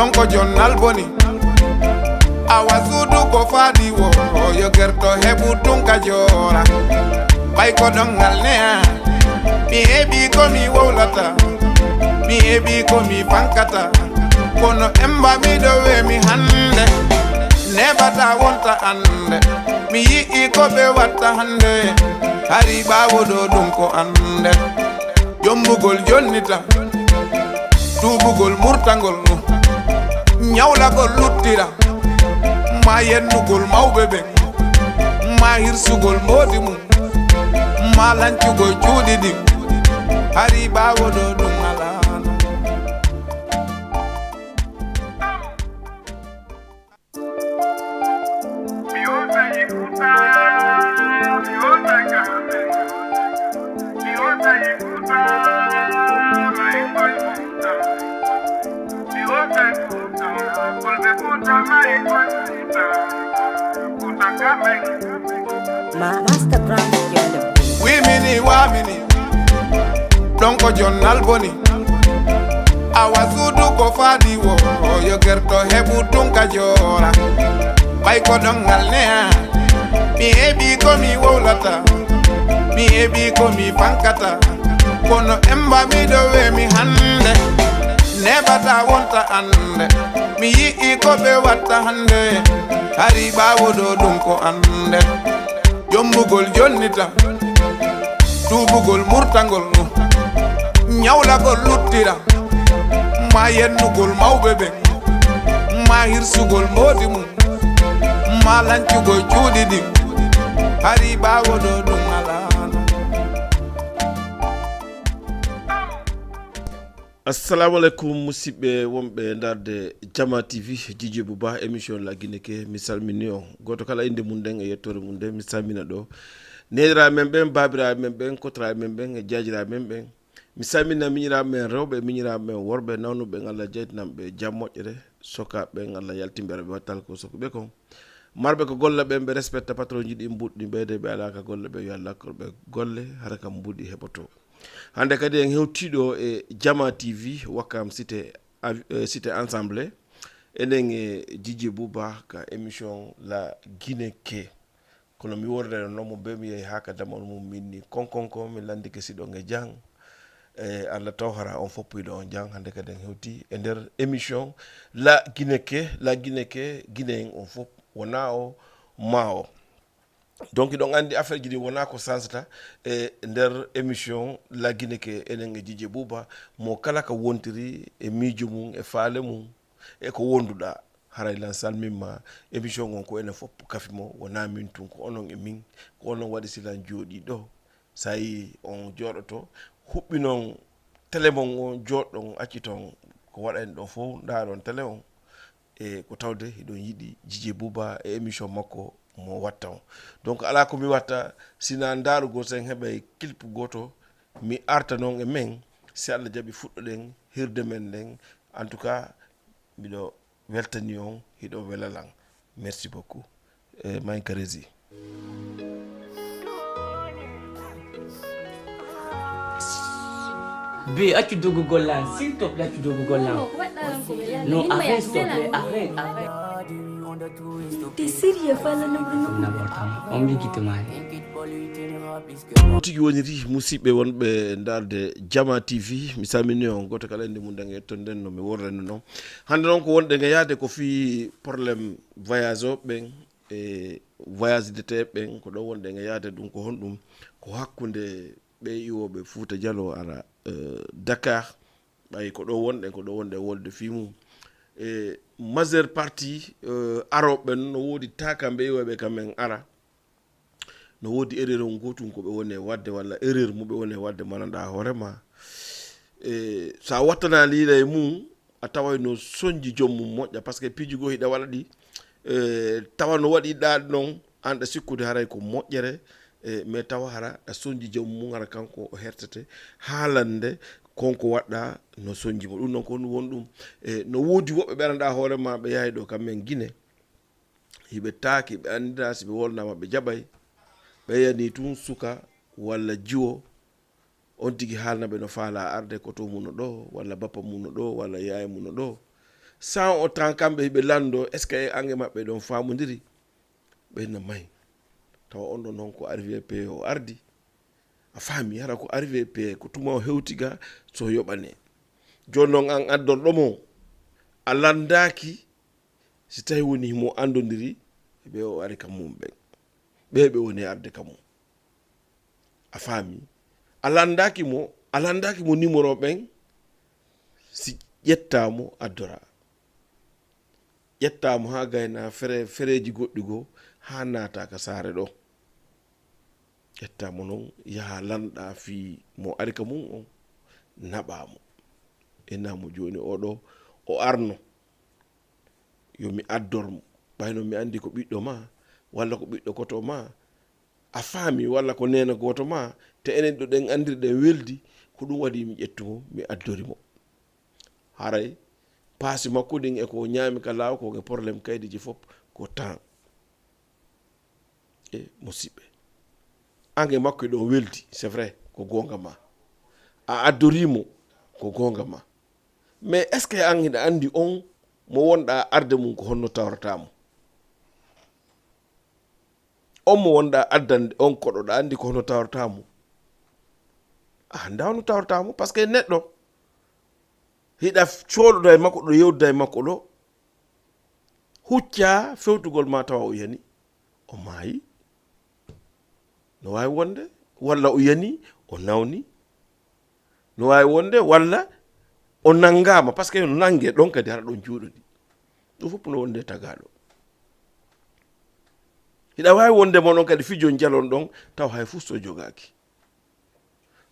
donc jonnal boni awa sudu ko fadi wo yo gerto hebu tunka jora bay ko dongal ne mi hebi ko mi wolata mi hebi ko mi pankata kono emba mi do we mi hande nebata wonta ande mi yi ko be watta hande hari bawo do dum ko ande jombugol jonnita tubugol murtangol nyawlagol luttira ma yennugol mawbebe ma hirsugol modi mum ma lancugol juudi di hari bawo do dum ala Wimini wamini donko jonnal boni awa sudu ko fadi wo yo gerto hebu tunka jora bay ko dongal ne mi hebi ko mi wolata mi hebi ko mi pankata kono emba mi do we mi hande nebata wonta ande mi yi ko be watta hande hari bawo do dum ko ande jombugol jonnita tubugol murtangol nyawlagol luttira ma yennugol mawbebe ma hirsugol modi mum ma lancugol juudi di hari bawo do dum ala. Assalamu alaikum musidɓe wonɓe darde Diama TV Dj Bouba émission la Guinée ke mi salmini on goto kala inde mum nden e yettore mum nden mi salmina ɗo nedira men ɓen babiraɓe men ɓen kotora men ɓen e jajiraɓe men ɓen mi salmina miñiraɓe men rewɓe miñiraɓe men worɓe nawnuɓe Allah jeytinamɓe jaam moƴƴere sokaɓe Allah yaltimɓere ɓe wattal ko sokuɓe kon marɓe ko golle ɓen ɓe respecta patron ji ɗi mbuɗɗi ɓeyde ɓe alaka golle ɓe yo Allah korɓe golle hara kam mbuɗi heɓoto hande kadi en hewtiɗo e Diama TV wakkam cité ensemble enen e DJ Bouba ka émission la Guinée ke kono mi worde no mo be mi yehi haka damol mum minni konkonko mi landi ke siɗo nge jang e Allah tawhara on foppuiɗo on jang hande kadi en hewti e nder émission la Guinée ke Guinée en on fop wona o ma o donc ɗon andi affaire ji ɗi wona ko sansata e nder émission la Guinée ke enen e DJ Bouba mo kala ka wontiri e miijo mum e faale mum e ko wonduɗa haray lan salmimma émission gon ko enen fof kafimo wona min tun ko onon e min ko onon waɗi silan jooɗi ɗo sa yi on jooɗoto huɓɓi noon télé mon on jooɗɗon acci toon ko waɗani ɗon fof ndaɗon télé on e ko tawde hiɗon yiɗi DJ Bouba e émission makko mo watta on donc ala ko mi watta sina ndarugo sen heɓe clip goto mi arta noon e men si Allah jaɓi fuɗɗoɗen hirde men nden en tout cas miɗo weltani on hiɗo welalan merci beaucoup e Maynka Rési B, as-tu de Google là? S'il te plaît, as-tu de Google là? Non, arrête, s'il te plaît, arrête. T'es sérieux, falla on me dit qu'il te marie. tigi woniri musidɓe wonɓe darde Diama TV mi salmini on goto kala inde mum dange to nden no mi worreno noon hande noon ko wonɗe ge yaade ko fi probléme voyage o ɓen e voyage dete ɓen ko ɗo wonɗe ge yaade ɗum ko honɗum ko hakkude ɓe iwoɓe Fouta Diallo ara Dakar ɓay ko ɗo wonɗe wolde fimum e majeure partie aroɓen no wodi takamɓe iwoɓe kamen ara no wodi erreur on gotum ko ɓe woni wadde walla erreur mu ɓe woni wadde mananɗa hoorema e sa wattana liila e mum a taway no soñji jommum moƴƴa par ce que piiji goo hiɗa waɗa ɗi tawa no waɗi ɗaɗi noon anɗa sikkude haray ko moƴƴere mais tawa hara a soñji jommum mum hara kanko o hertete haalande konko waɗɗa no soñjimo ɗum noon ko won ɗum no woodi woɓɓe ɓeranɗa hoorema ɓe yahay ɗo kamɓe Guinée hiɓe taaki ɓe andira si ɓe wolnama ɓe jaɓay ɓe yani tun suka walla jiwo on tigi haalnaɓe no faala arde koto mum no ɗo walla bappa mum no ɗo walla yaye mum no ɗo sans autant kamɓe ɓe lando est ce que ange maɓɓe ɗon famodiri ɓenna mayi tawa on ɗon noon ko arrivé pe o ardi a faami hara ko arrivé pe ko tuma o hewtiga so yoɓane joni noon an addorɗomo a landaki si tawi woni himo andodiri ɓe o ari kam mum ɓe woni arde kam mum a faami a landaki mo numéro ɓen si ƴettamo addora ƴettamo ha gayna fereji goɗɗi goo ha naataka saare ɗo ƴettamo noon yaha lanɗa fi mo ari ka mum on naɓamo enamo joni oɗo o arno yomi addormo ɓayno mi andi ko ɓiɗɗo ma walla ko ɓiɗɗo koto ma a faami walla ko nena goto ma te enen ɗo ɗen andirɗen weldi ko ɗum waɗi mi ƴettumo mi addorimo haray paasi makko ɗin e ko ñaami ka laaw ko e probléme kaydiji fof ko temps e musidɓe ange makko ɗon weldi c'est vrai ko gonga ma a addorimo ko gonga ma mais est ce que an hiɗa andi on mo wonɗa arde mum ko honno tawratamo on mo wonɗa addande on koɗoɗa andi ko honno tawratamo anda hono tawratamo par ce que neɗɗo hiɗa coɗoda e makko ɗo yewduda e makko ɗo hucca fewtugol ma tawa o yani o maayi no wawi wonde walla o yani o nawni no wawi wonde walla o nangama par ce que no nangue ɗon kadi hara ɗon juuɗodi ɗum fof no wonde tagaɗo hiɗa wawi wonde monon kadi fijo jalon ɗon taw hay fuu so jogaki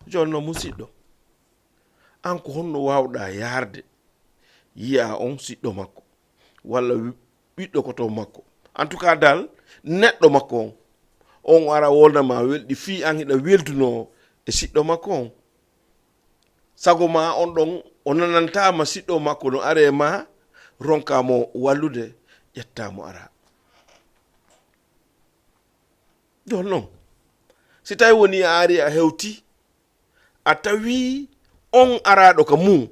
joni no musidɗo an ko honno wawɗa yarde yiya on siɗɗo makko walla ɓiɗɗo koto makko en tout cas dal neɗɗo makko on ara wolnama welɗi fi an hiɗa welduno e siɗɗo makko on sago ma on ɗon o nanantama siɗɗo makko no are ma ronkamo wallude ƴettamo ara joni noon si tawi woni a ari a hewti a tawi on araɗo ka mum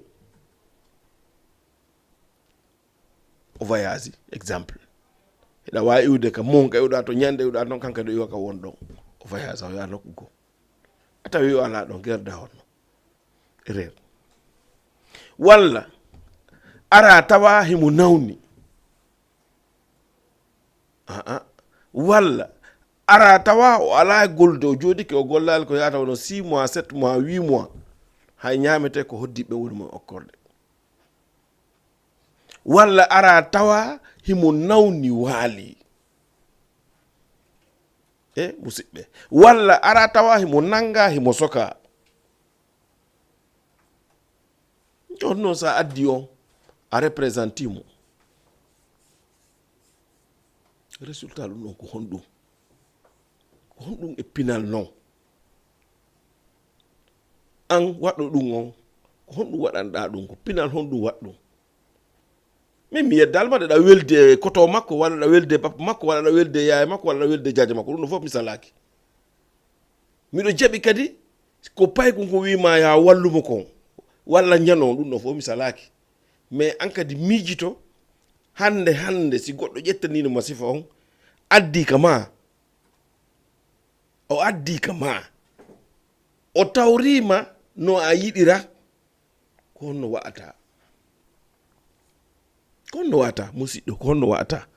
o voyage exemple hiɗa wawi iwde ka mum ka iwɗa to ñande iwɗa noon kanka ɗo iwa ka won ɗon o voyage o yaha nokku goo a tawi o ala ɗon gerda honno reer walla ara tawa himo nawni walla ara tawa o ala golde o jooɗike o gollali ko yata wono 6 mois 7 mois 8 mois hay ñamete ko hoddiɓe woni mo okkorde walla ara tawa himo nawni waali e musidɓe walla ara tawa himo nanga himo soka joni noon sa addi on a représentimo résultat ɗum ɗon ko honɗum e pinal noon an waɗɗo ɗum on ko honɗum waɗanɗa ɗum ko pinal honɗum waɗɗum min mi yeddalma ɗa welde koto makko walla ɗa welde bappa makko walla ɗa welde yaye makko walla ɗa welde jaje makko ɗum ɗo fof mi salaki miɗo jaɓi kadi ko payko ko wima ya wallumo kon walla ñano ɗum ɗo fof mi salaki mais an kadi miijito hande si goɗɗo ƴettanino ma sifa on addi ka ma o addi ka ma o tawrima no a yiɗira ko honno wa'ata musidɗo ko honno wa'ata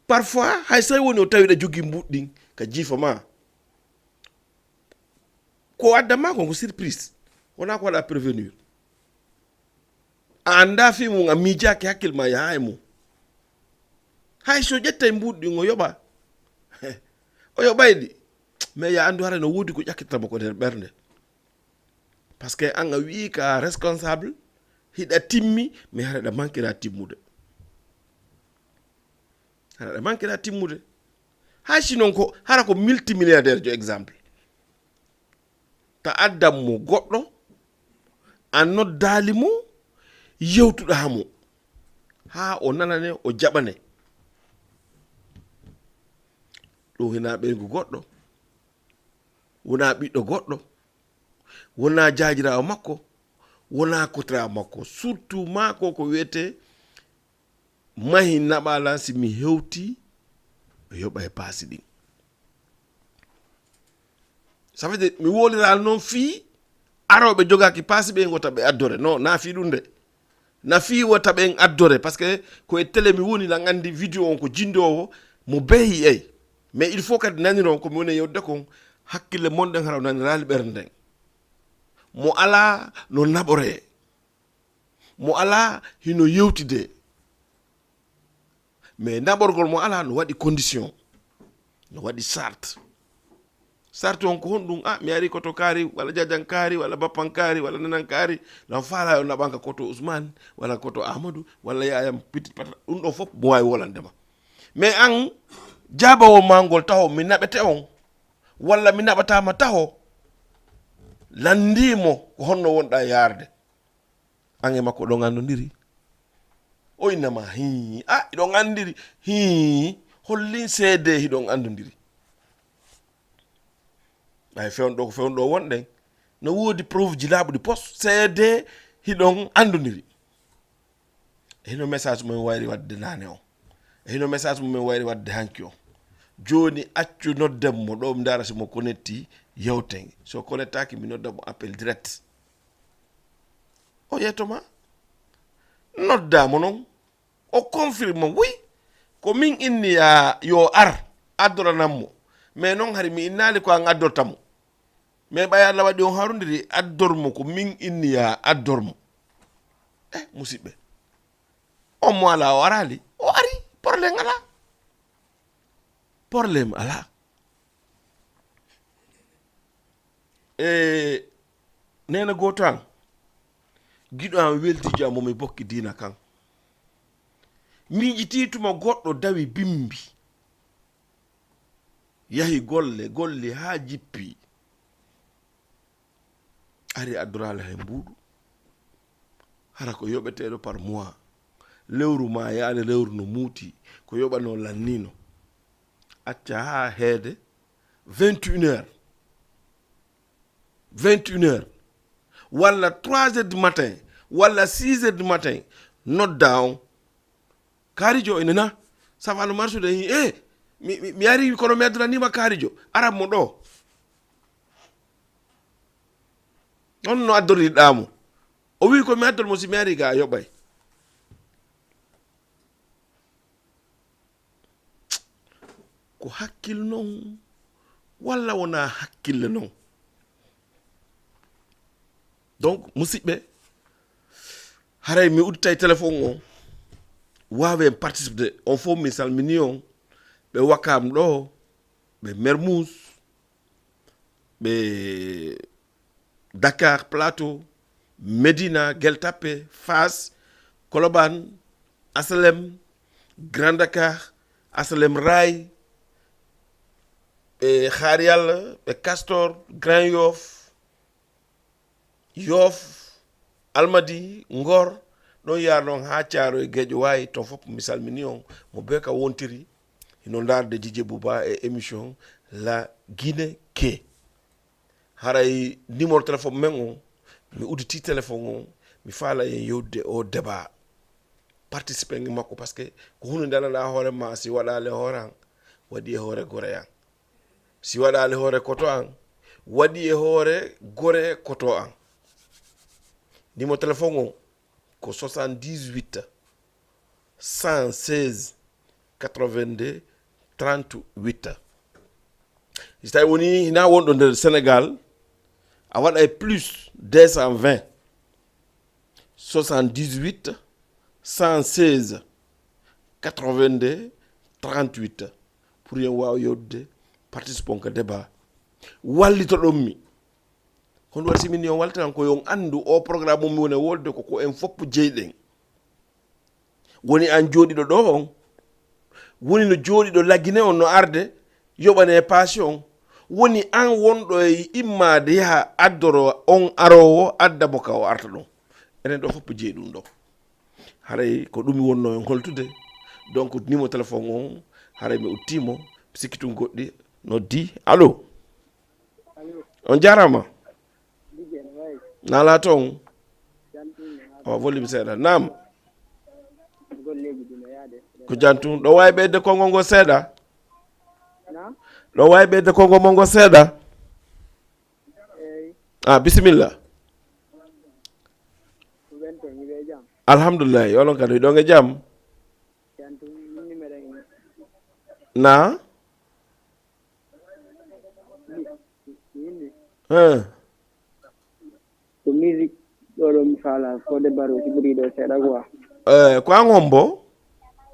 parfois hay sai woni o tawiɗa jogui mbuɗɗin ka jiifa ma ko addama ko surprise wona ko waɗa prévenir a anda fi mum a miijaki hakkille ma yaha e mum hay so ƴetta e mbuɗɗin o yoɓa o yoɓayɗi mais ya andu hara no woodi ko ƴakkittama ko nder ɓernde par ce que an a wi ka responsable hiɗa timmi mais hara ɗa manquera timmude hay sinon ko hara ko multimilliardaire jo exemple ta addam mo goɗɗo a noddali mo yewtuɗa hamo ha o nanane o jaɓane ɗum hina ɓeygu goɗɗo wona ɓiɗɗo goɗɗo wona jajirawo makko wona kotra makko surtout ma ko wiyete mahi naɓala si mi hewti yoɓa e paasi ɗin ça veut dire mi woliral noon fii aroɓe jogaki paasi ɓe gota ɓe addore non na fi ɗum de na fi wota ɓen addore par ce que koye télé mi woni lan andi vidéo on ko jindowo mo beyi ey mais il faut kadi naniron komi woni yewde kon hakkille monɗen haraw nanirali ɓerde nden mo ala no naɓore mo ala hino yewtide mais naɓorgol mo ala no waɗi condition no waɗi sart on ko honɗum mi ari koto kaari walla jajan kaari walla bappan kaari walla nanan kaari lan faala yo naɓanka koto ousmane walla koto amadou walla yayam petit pata ɗum ɗo fof mo wawi wolandema mais an jabawo mangol taho mi naɓete on walla mi naɓatama taho landimo ko honno wonɗa yarde an e makko ɗon andodiri o innama hi iɗon andiri hi hollin seede hiɗon andodiri ay fewnɗo ko fewnɗo wonɗen no woodi preuve ji laaɓuɗi poste seede hiɗon andodiri e hino message mumen wayri wadde nane o e hino message mumen wayri wadde hanki o joni accu noddemmo ɗo mi dara simo connecti yewten so connectaki mi noddamo appel direct o yettoma noddamo noon o confirme oui ko min inni yo ar addoranammo mais noon hari mi innali ko an addortamo mais ɓay Allah waɗi on harudiri addormo ko min inni addormo musidɓe on mo ala o arali o ari probléme ala nena goto an giɗo an weltiji am momi bokki dina kan miijiti tuma goɗɗo dawi bimbi yahi golle ha jippi ari addorala he mbuɗu hara ko yoɓeteɗo par mois lewru ma yaade lewru no muuti ko yoɓano lannino acca ha heede 21 heures walla 3 heures du matin walla 6 heures du matin nodda on kaarijo ene na safano marsude hi mi ari kono mi adduranima kaarijo arab mo ɗo on no addoriɗamo o wi ko mi addor mo si mi ari ga yoɓay ko hakkille noon walla wona hakkille noon donc musidɓe haray mi udditay téléphone o wawen participe on fof mi salmini on ɓe wakam ɗo ɓe mermouz ɓe Dakar Plateau Médina Gueule Tapée Fass Colobane Asalem Grand Dakar Asalem Ray ɓe Xaar Yàlla ɓe Castor Grand Yoff Almadi Ngor ɗon yaar ɗon ha Thiaro e Guédio wayi ton fof mi salmini on mo be ka wontiri hino darde Dj Bouba e émission la Guinée ke haray numéro téléphone men on mi udditi téléphone on mi faala en yewde o débat participe ngi makko par ce que ko hunde ndenaɗa hoore ma si waɗale hoore an waɗi e hoore gore an si waɗale hoore koto an waɗi e hoore gore koto an numéro téléphone on ko 78 116 82 38 si tawi woni hina wonɗo nder Sénégal a waɗa e plus 220 78 116 82 38 pour yen waw yewdude participon ko débat wallito ɗon mi hono waɗi simin yon waltan ko yon andu o programme mum woni wolde ko en foppu jeyɗen woni an jooɗiɗo ɗo on woni no jooɗiɗo laggine on no arde yoɓane passion woni an wonɗo e immade yaha addoro on arowo adda boka o arta ɗon enen ɗo foppu jeeyi ɗum ɗo haray ko ɗum wonno en holtude donc numéro téléphone on haray mi uttimo sikki tun goɗɗi noddi allo on jarama nala toon o volume seeɗa nam ko jantum ɗo wawi ɓeyde konngol ngol seeɗa ɗo wawi ɓeyde konngol mo ngol seeɗa bisimilla alhamdulillah onon kadi ɗon e jaam na ko musique ɗo ɗo mi faala fode baro si ɓuri ɗo seeɗa quoi ko an hombo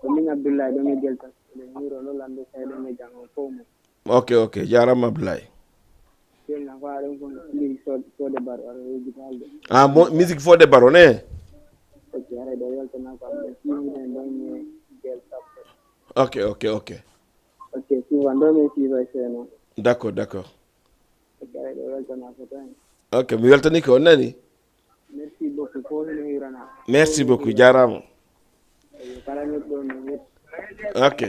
ko min Abdoulaye ɗo mi jelta ɗe muro ɗo lando seeɗa mi jang on fof mo ok jarama Abdoulaye na fa ɗon ko musique fode baro aɗa yejjitalde musique fode baro ne ok ara ɗo yaltana ko aɗa siwiden ɗon mi jel sappo ok souvent ɗo mi siwa seeno d'accord ok ara ɗo yaltana ko tan ok mi weltani ko on nani merci beaucoup fo no hirana merci beaucoup jarama kala neɗɗo no ok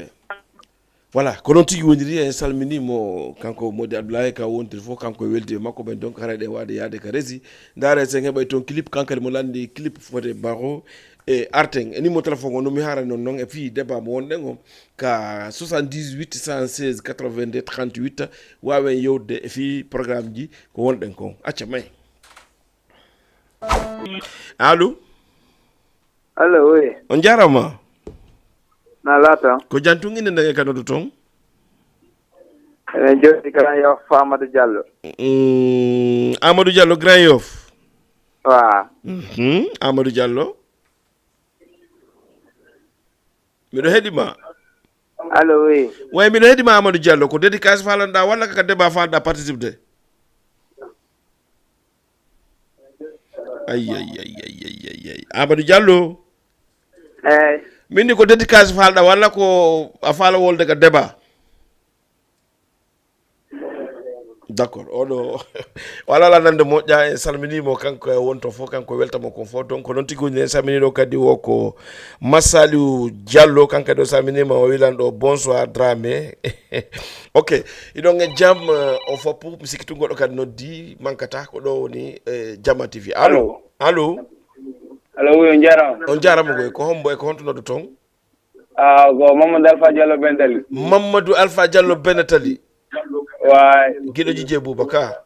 voilà ko noon tigi woniri en salminimo kanko modi Abdoulaye ka wontiri fof kanko e weldi e makko ɓen donc hara ɗen wade yaade ka rési daare sen heɓay toon clip kankadi mo landi clip fode baro e arten e numéro téléphone o nomi hara noon e fi débat mo wonɗen o ka 78 116 82 38 wawen yewde e fi programme ji ko wonɗen ko acca may allo oui on jarama na laata ko jantum inde ndege kanoto toon eɗen jooɗi Grand Yoff Amadou Diallo Amadou Diallo Grand Yoff Amadou Diallo miɗo heeɗima allo oui way miɗo heeɗima Amadou Diallo ko dédicace falanɗa walla kaka débat falɗa participe de ay Amadou Diallo eyyi minni ko dédicace falɗa walla ko a faala wolde ka débat d'accord oɗo wala la nande moƴƴa en salminimo kanko e wonto fof kanko weltamo kon fof donc noon tigi woni en salminiɗo kadi o ko Massaliou Diallo kanko ɗo salminima o wilanɗo bonsoir Dramé ok iɗon e jaam o fopp mi sikki tungoɗo kadi noddi mankata ko ɗo woni Diama TV allo oui on jarama koy ko hombo e ko honto noddo toon ko Mamadou Alpha Diallo Bentali Mamadou Alpha Diallo Bentali way guiɗo Djidje Boubacar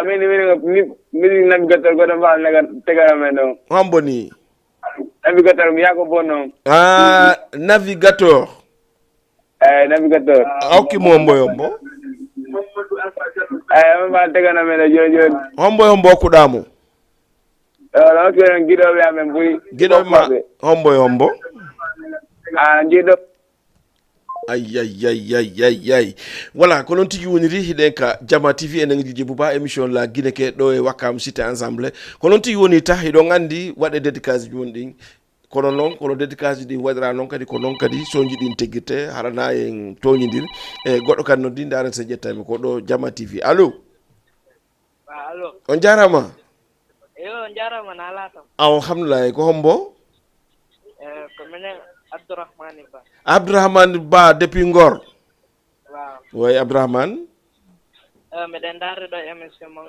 min navigateur goɗo mbawa tegana men ɗo hombo ni navigateur mi yako bon noon navigateur navigateur hokkimo hombo yombo mi mbawa tegana men ɗo joni hombo hokkuɗamo ɗon guiɗoɓe amen ɓuuri guiɗoɓe ma hombo jiiɗo ay voilà ko noon tigi woniri hiɗen ka Diama TV enen Djidje Bouba émission la Guinée ke ɗo e Wakam Cité Ensemble ko noon tigi woni ta hiɗon andi waɗe dédicace ji woni ɗin kono noon kono dédicace ɗi waɗira noon kadi ko noon kadi so jiiɗin teggirte harana en toñidir e goɗɗo kadi noddi daren so ƴettami ko ɗo Diama TV allo on jarama on jarama na latam alhamdulillah ko hombo ko minen Abdourahmane Ba depuis Ngor waaw oui Abdourahmane miɗen darde ɗo émission mo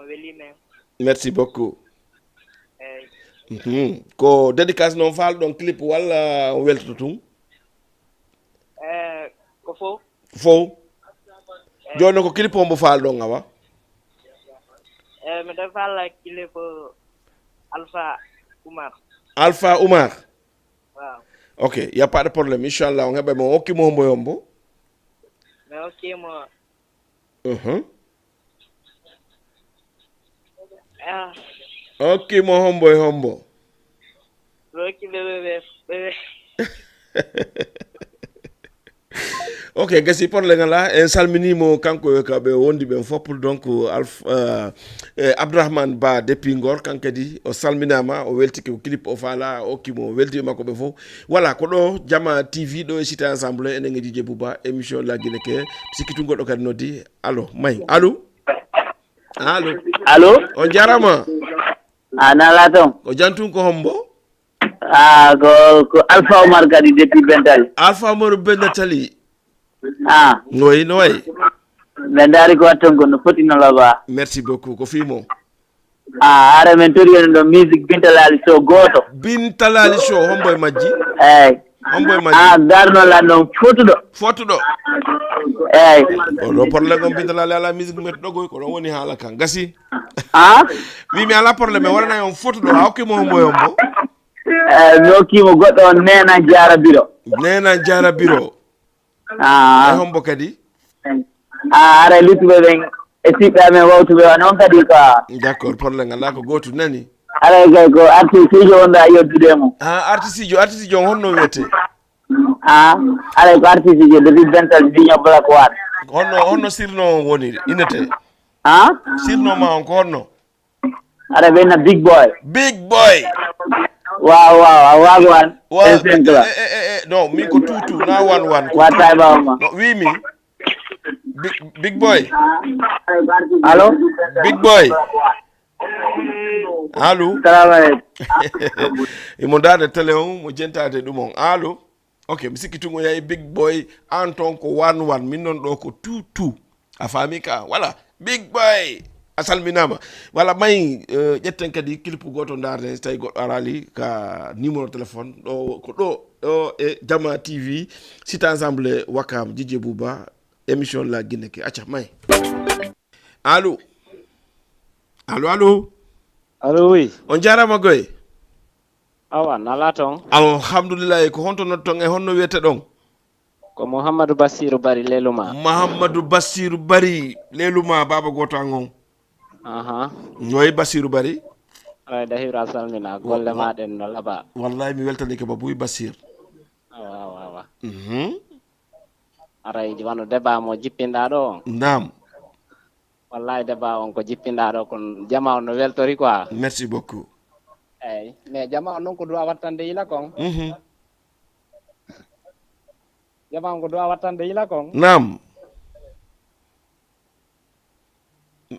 weli men merci beaucoup ko dédicace noon falɗon clip walla weltoto tun ko fof joni ko clip o mbo falɗon awa miɗen falla clip Alpha Oumar waaw ok y a pas de problème inchallah on heɓa mo hokkimo hombo yombo mi hokkimo hokkimo hombo e hombo hokki ɓe ok gasi porle ngala en salminimo kanko kaɓe wondi ɓen fopp donc Abdourahmane Ba depuis Ngor kankadi o salminama o weltiki ko clip o faala o hokkimo welti makko ɓe fof voilà ko ɗo Diama TV ɗo e Cité Ensemble enen e Djidje Bouba émission la Guinée ke sikki tungoɗo kadi noddi allo may allo on jarama nala toon o jantum ko hombo ko Alpha Oumar kadi depuis Bentali Alpha Oumar Bentali no way ɓe daari ko watton ko no foti no loba merci beaucoup ko fimo are men tori en do music bintalali show goto bintalali show hombo e majji hombo e majji garno la non fotudo do problème on bintalali ala musique met dogoy ko don woni hala kan gasi wi mi ala problème warana on fotudo hawke mo hombo yombo no kimo goddo on nena jara biro hombo kadi are lutube ben e siɓɓe amen wawtuɓe wa noon kadi ka d'accord probléme nganndaa ko gootu nani alay gay ko artiste jo wonɗa yoddude mo artiste jo honno wiyete alay ko artiste jo depuis dental diño black wat honno sirno woni inete sirno ma on ko honno aɗa ɓenna big boy waaw a waago an non min ko tutu na wan watta e ɓawma wimi Big boy. Allo? Big boy. Allo? Salam alaikum. Imo dade tele on mo jentade dum on. Allo? Okay, mi sikki tungo yayi big boy Anton ko 1 min non do ko 2 a fami ka wala big boy asalminama wala may jetten kadi clip goto darde tay go arali ka numéro téléphone do ko do e Diama TV site ensemble Wakam Dj Bouba émission la Guinée ke acha may allo oui on jarama goy awa nala ton alhamdulillah ko honto no ton e honno wete don ko Mouhamadou Bassirou Bari leluma baba goto angon noy Bassirou Bari ay dahira salmina golle ma den no laba wallahi mi weltani ke babuy Bassir awa aray wano débat mo jippinda do nam wallahi débat on ko jippinda do kon jama on no weltori quoi merci beaucoup mais jama on non ko do wattande ila kon jama on ko do wattande ila kon nam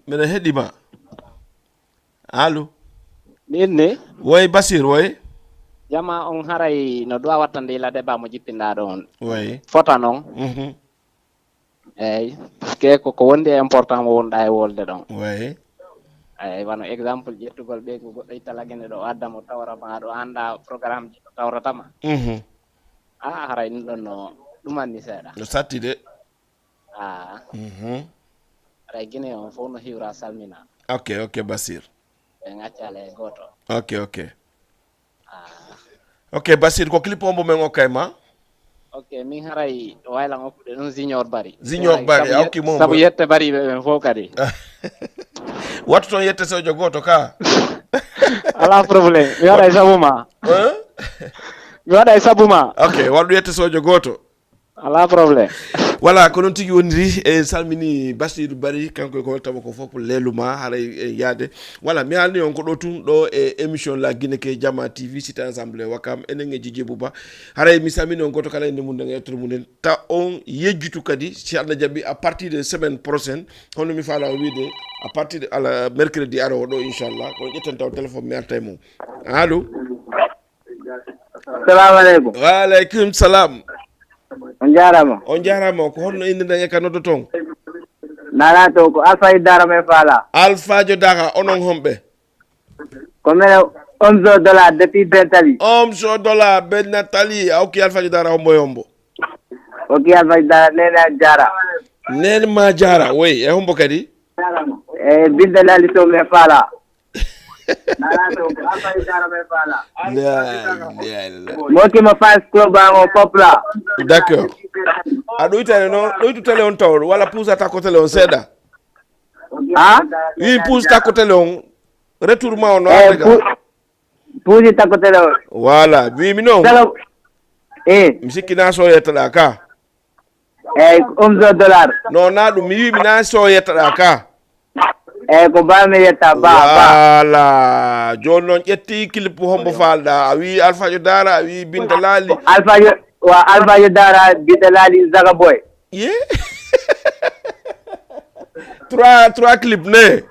mena hedima allo ninne woy Bassir woy jama on haray no do wattande ila débat mo jippinda do on woy fota non parce que ko wonde important mo wonda e wolde don way wano exemple jettugol be ko goddo italagene do adda mo tawra ma do anda programme ji tawratama haray ni don no dumani seeda no satti de aray Guinée on fo no hiwra salmina ok Bassir en accale goto ok Bassir ko clip ombo men okayma min haray wayla ngoppude non junior bari awki mom sabu yette bari be fo kadi wattu ton yette sojo goto ka ala problème mi waɗay sabuma ok waddu yette sojo goto ala problème voilà ko non tigi wondiri e salmini Bassirou Bari kanko ko tabo ko fop leluma hara yaade voilà mi halni on ko do tun do e émission la Guinée ke Diama TV site ensemble Wakam enen e Dj Bouba hara mi salmini on goto kala inde mun de ngetro mun ta on yejjutu kadi si Allah jabi à partir de semaine prochaine hono mi fala wiide à partir de ala mercredi aro do inchallah ko jetten taw téléphone mi artay mum allo Salam alaikum. Wa alaikum salam. On jarama ko honno inde nde ka noddo ton nana to ko alfa dara me fala alfa jo daga onon hombe ko mena $11 depuis Bentali $11 ben Nathalie ok alfa jo dara hombo ok alfa dara nena ma jara oui e hombo kadi bindalali to me fala nana to ko alfa dara me fala mo ki ma fans club ang popla d'accord ado itale no do tutale on taw wala pousa ta côté on seda oui pousa ta côté on retour ma on pousa ta côté on voilà oui mi non msikina so yetala ka $11 no na dum mi na so yetala ka ko ba me yetta ba voilà jonon ƴetti clip hombo falda a wi alfa jo dara a wi binta lali alfa jo dara binta lali zaga boy ye trois clip ne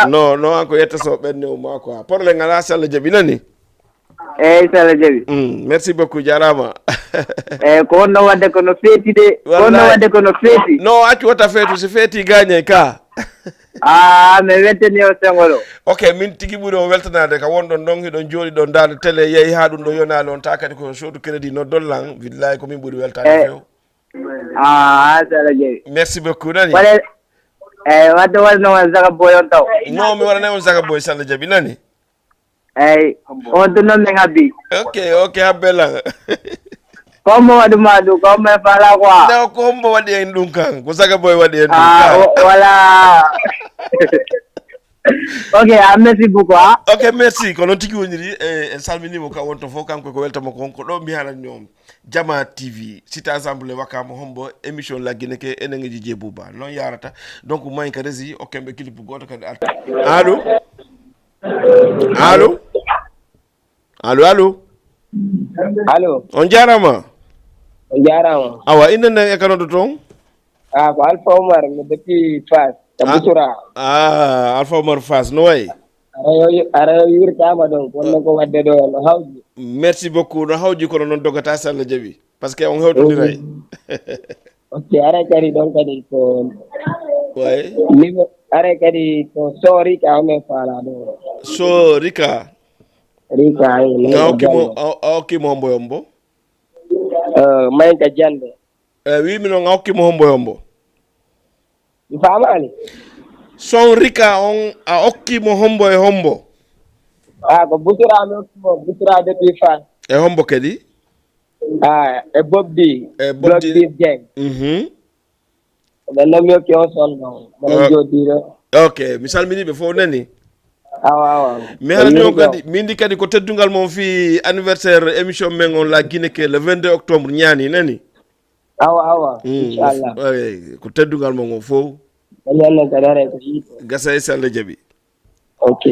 non anko yetta so benne o mako porle ngala sala jabi nani sala jabi merci beaucoup jarama ko no wadde ko no feti de ko no wadde ko no feti no accu wata fetu si feti gagne ka mi weltani o sengolo. Ok, min tigi ɓuri o weltanade ka wonɗon ɗon hiɗon jooɗi ɗon ndaade télé yeehi ha ɗum ɗo yonali on ta kadi ko soodu crédit no dollan billahi ko min ɓuri weltade few. Sala jeewi. Merci beaucoup nani. Wala wadde wonno on Zaga Boy on taw. Non mi waɗanay on Zaga Boy Salla Diaby nani. Eyi on to noon min habbi. Ok habbela. Kombo waɗu ma ɗum kombo e fala quoi. No kombo waɗi en ɗum kan ko Zaga Boy waɗi en ɗum kan. Voilà. Ok, merci beaucoup. Ok, merci ko noon tigi woniri en salminimo ka wonto fof kanko ko weltamo ko ɗo mi halani on Diama TV site ensemble wakamo hombo émission la Guinée ke enen Dj Bouba non yarata donc moyen ka rési o kembe clip goto kadi arta allo on jarama awa inen e kanodo ton ko Alpha Omar depuis Fass Busura Alpha Omar Fass no way ara yurtama ɗon wonno ko wadde ɗo no hawji. Merci beaucoup no hawji kono noon dogata Salla Diaby par ce que on hewtodiray. Ok ara kadi ɗon kadi ko way ara kadi ko so Rika omen faala ɗo so Rika hokkimo hombo yombo Mayinka Jande wimi noon hokkimo hombo yombo mi famani son Rika on a hokkimo hombo e hombo ko Busura mi hokkimo Busura depuis Fass e hombo kadi e Bobdi Dieng ɓe nomi hokki on son ɗon mono jooɗiɗo. Ok mi salminiɓe fof nani awa mi halani on kadi min di kadi ko teddungal mon fi anniversaire émission men on la Guinée ke le 22 octobre ñaani nani awa inchallah ko teddungal mon on fof ñannen kadi ara ko yiite gasa e Salla Diaby. Ok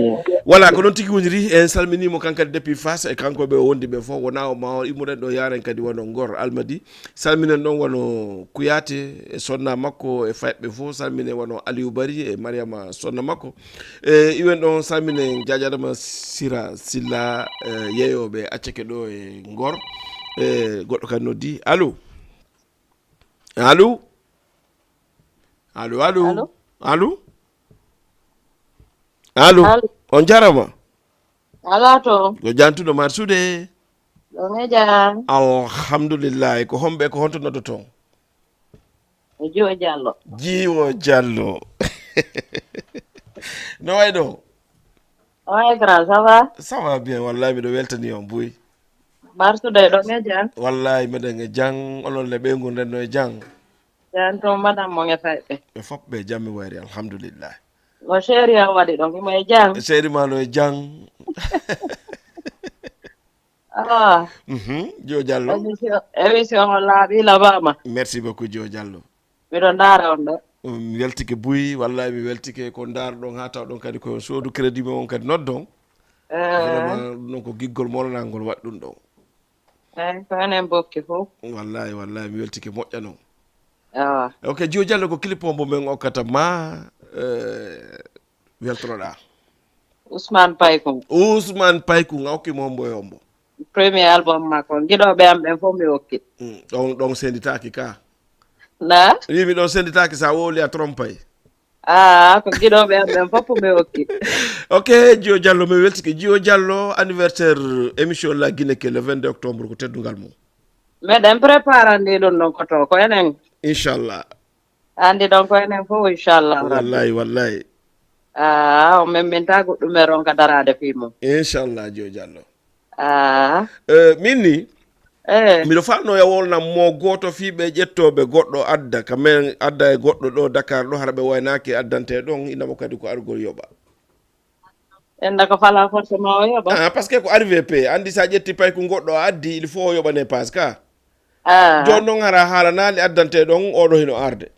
voilà ko noon tigi woniri en salminimo kankadi depuis Fass e kanko ɓe wondi ɓe fof wona o ma immuɗen ɗo yaren kadi wono Ngor Almadi salminen ɗon wono Kuyate e sonna makko e fayɓe fof salmine wono Aliou Bari e Mariama sonna makko e iwen ɗon salmine Diadiadama Sira Silla yeeyoɓe acceke ɗo e Ngor e goɗɗo kadi noddi allo on jarama ala to go jantuɗo mar suude ɗon e jam alhamdulillah ko homɓe ko honto noddo toon e Jiwo Diallo no way ɗo ouais grand ça va bien wallahi miɗo weltani on boy mar suude ɗon e jam wallahi meɗen e jang onon le ɓeygu ndenno e jang jan to madame mo e fayɓe ɓe fof ɓe jammi wayri alhamdulillah no chéri a waɗi ɗon imo e jang chéri ma no e jang Dio Diallo émission o laaɓi labama merci beaucoup Dio Diallo miɗo ndaara on ɗo mi weltike buy wallahi mi weltike ko ndaar ɗon ha taw ɗon kadi ko soodu crédit mo on kadi noddon vraiment ɗum ko giggol molonal ngol waɗi ɗum ɗon eyi ko enen bokki fof wallahi mi weltike moƴƴa noon ok Dio Diallo ko clip o mbo men okkata ma weltoroɗa Ousmane Paykou a hokkimo hombo e hombo premier album makko giɗoɓe am ɓen fof mi hokki ɗon senditaki ka na wimi ɗon senditaki sa wowli a trompay ko giɗoɓe am ɓen fof mi hokki ok Dio Diallo mi weltike Dio Diallo anniversaire émission la Guinée ke le 22 octobre ko teddungal mum meɗen préparandi ɗum ɗon koto ko enen inchallah andi ɗon ko enen fof inchallah wallahi o memminta goɗɗumen on ka darade fi mum inchallah Dio Diallo min ni miɗo fanno ya wolnam mo goto fiɓe ƴettoɓe goɗɗo adda kamen adda e goɗɗo ɗo Dakar ɗo hara ɓe waynaki addante ɗon inamo kadi ko argol yoɓa enda ko fala forcément o yoɓa par ce que ko arrivé pe andi sa ƴetti pay ko goɗɗo addi il faut o yoɓane passe ka joni noon hara haalanali addante ɗon oɗo hino arde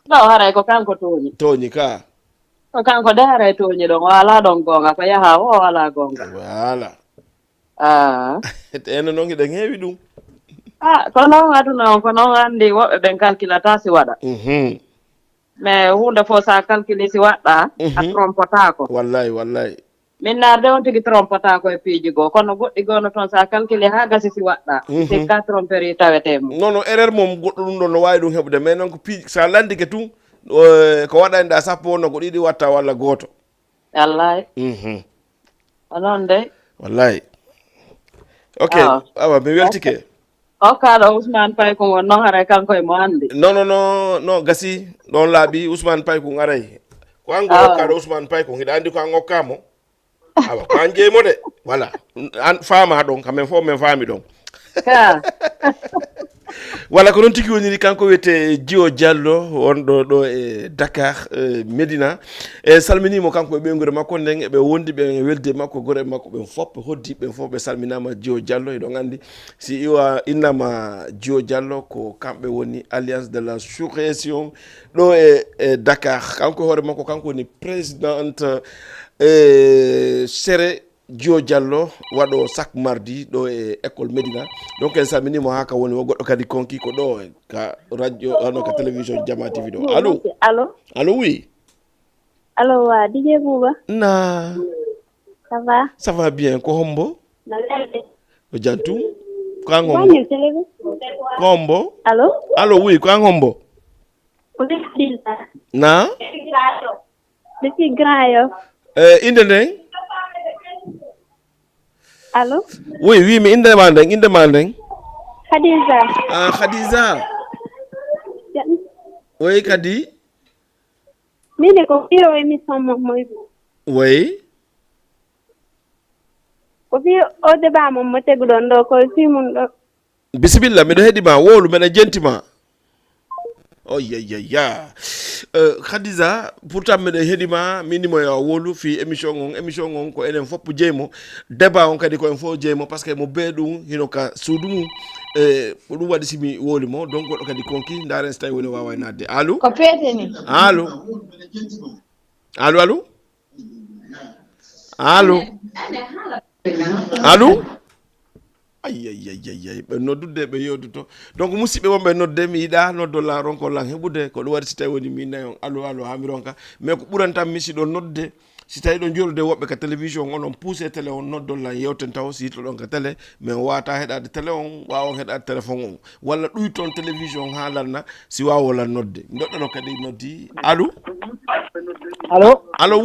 ɗo haray ko kanko toñi ka ko kanko de haray toñi ɗon o ala ɗon gonga ko yaha o ala gonga voilà ene noon eɗen heewi ɗum ko noon aduna on ko noon andi woɓɓe ɓen calculata si waɗa mais hunde fof sa calcule si waɗɗa a trompotako wallahi min narde on tigui trompotako e piiji goo kono goɗɗi gono toon sa calcule ha gasi si waɗɗa sikka tromperie tawete mum non erreur mom goɗɗo ɗum ɗon no wawi ɗum heɓude mais noon ko piiji sa landike tun ko waɗanda sappo wonno ko ɗiɗi watta walla goto wallahi onon de wallahi ok awa mi weltike o kaɗo Ousmane Paye ko won noon haray kanko e mo andi non gasi ɗon laaɓi Ousmane Paye ko garay ko an go hokkaɗo Ousmane Paye ko hiɗa andi ko an hokkamo awa ko an jeeymo de voilà an faama ɗon kamen fof min faami ɗon wala ko noon tigi woniri kanko wiyete Djio Diallo wonɗo ɗo e Dakar Médina e salminimo kanko e ɓeygure makko nden eɓe wondi ɓe welde makko gore makko ɓen fof ɓe hoddi ɓen fof ɓe salminama Djio Diallo eɗon andi si iwa innama Djio Diallo ko kamɓe woni alliance de la sous-région ɗo e Dakar kanko hoore makko kanko woni présidente sere Djio Diallo waɗo chaque mardi ɗo e école Médina donc en salminimo ha ka woni wo goɗɗo kadi konki ko ɗo ka radio ano ka télévision Diama TV ɗo allo oui allo wa DJ Bouba na ça va bien ko hombo o jantum ko an hombo ko hombo allo oui ko an hombo na depuis Grand Yoff inde nden allo oui mi inde ma nden Khadija Khadija oui kadi mine ko fiyo émission moy oui ko fiyo o débat mo tegu ɗon ɗo ko simum ɗo bisimilla miɗo heeɗima wowlu meɗen jentima oh ya Khadija pourtant meɗen heeɗima minimo yo wolu fi émission on ko enen fopp jeymo débat on kadi ko en fof jeymo par ce que mo be ɗum hino ka suudu mum ko ɗum waɗi simi wolimo donc goɗɗo kadi konki ndaren so tawi woni wawa nadde allo ko peeteni allo ay ɓe noddude ɓe yewduto donc musidɓe wonɓe nodde mi yiɗa noddola ronkolan heɓude ko ɗum waɗi si tawi woni min nayi on allo ha mi ronka mais ko ɓurantan mi si ɗon nodde si tawi ɗon jolude woɓɓe ka télévision onon poussé télé on noddollan yewten taw si yitlo ɗon ka télé mais wawata heɗade télé on wawa heɗade téléphone on walla ɗuy toon télévision ha lanna si wawolan nodde doɗɗono kadi noddi allo